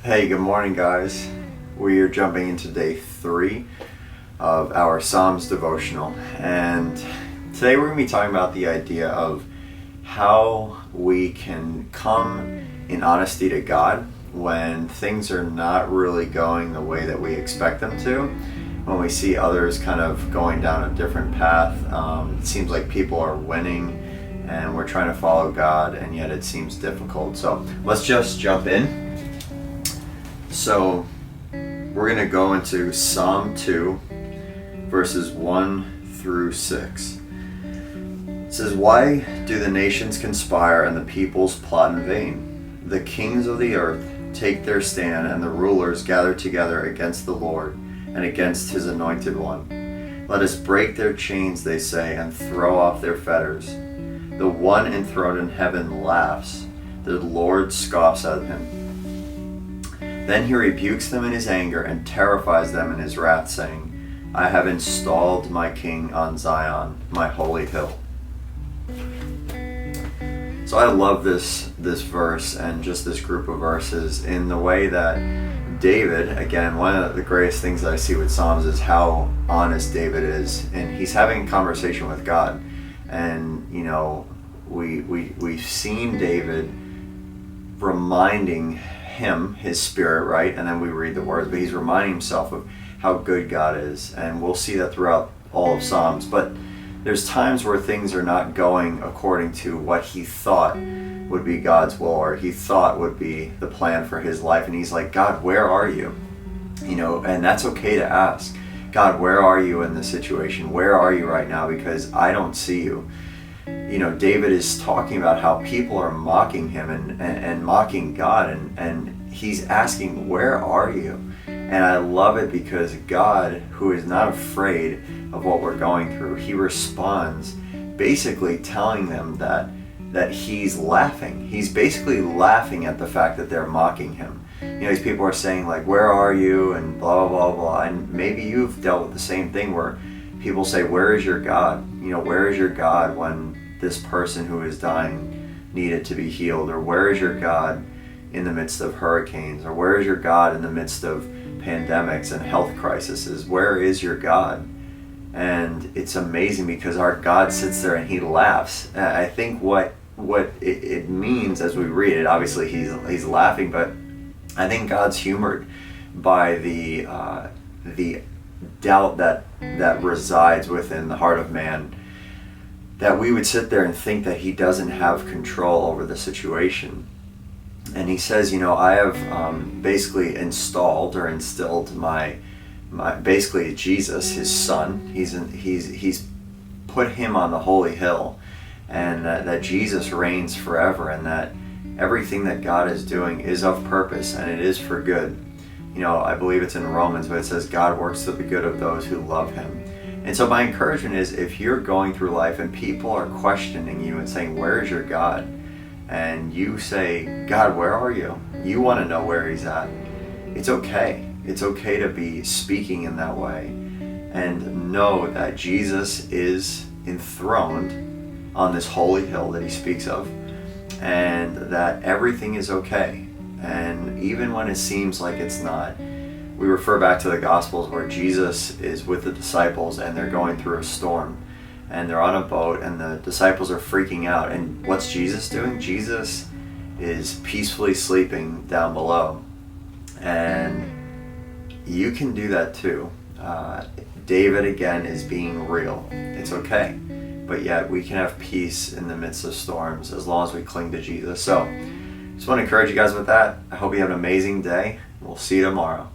Hey, good morning, guys. We are jumping into day 3 of our Psalms devotional, and today we're going to be talking about the idea of how we can come in honesty to God when things are not really going the way that we expect them to. When we see others kind of going down a different path, it seems like people are winning and we're trying to follow God, and yet it seems difficult. So let's just jump in. So we're going to go into Psalm 2, verses 1 through 6. It says, "Why do the nations conspire and the peoples plot in vain? The kings of the earth take their stand, and the rulers gather together against the Lord and against his anointed one. Let us break their chains, they say, and throw off their fetters. The one enthroned in heaven laughs. The Lord scoffs at him. Then he rebukes them in his anger and terrifies them in his wrath, saying, I have installed my king on Zion, my holy hill." So I love this verse and just this group of verses in the way that David, again, one of the greatest things that I see with Psalms is how honest David is. And he's having a conversation with God. And, you know, we've seen David reminding him, his spirit, right? And then we read the words, but he's reminding himself of how good God is. And we'll see that throughout all of Psalms. But there's times where things are not going according to what he thought would be God's will, or he thought would be the plan for his life. And he's like, God, where are you? You know, and that's okay to ask. God, where are you in this situation? Where are you right now? Because I don't see you. You know, David is talking about how people are mocking him and mocking God, and he's asking, where are you? And I love it because God, who is not afraid of what we're going through, he responds basically telling them that he's laughing. He's basically laughing at the fact that they're mocking him. You know, these people are saying like, where are you? And blah, blah, blah, blah. And maybe you've dealt with the same thing where people say, where is your God? You know, where is your God when this person who is dying needed to be healed? Or where is your God in the midst of hurricanes? Or where is your God in the midst of pandemics and health crises? Where is your God? And it's amazing because our God sits there and he laughs. I think what it means as we read it, obviously he's laughing, but I think God's humored by the doubt that resides within the heart of man, that we would sit there and think that he doesn't have control over the situation. And he says, you know, I have basically installed or instilled my basically Jesus, his son. He's put him on the holy hill, and that Jesus reigns forever, and that everything that God is doing is of purpose and it is for good. You know, I believe it's in Romans, but it says God works to the good of those who love him. And so my encouragement is, if you're going through life and people are questioning you and saying, where is your God? And you say, God, where are you? You want to know where he's at. It's okay. It's okay to be speaking in that way and know that Jesus is enthroned on this holy hill that he speaks of, and that everything is okay. And even when it seems like it's not, we refer back to the Gospels where Jesus is with the disciples and they're going through a storm and they're on a boat and the disciples are freaking out. And what's Jesus doing? Jesus is peacefully sleeping down below. And you can do that too. David, again, is being real. It's okay. But yet we can have peace in the midst of storms as long as we cling to Jesus. So just want to encourage you guys with that. I hope you have an amazing day. We'll see you tomorrow.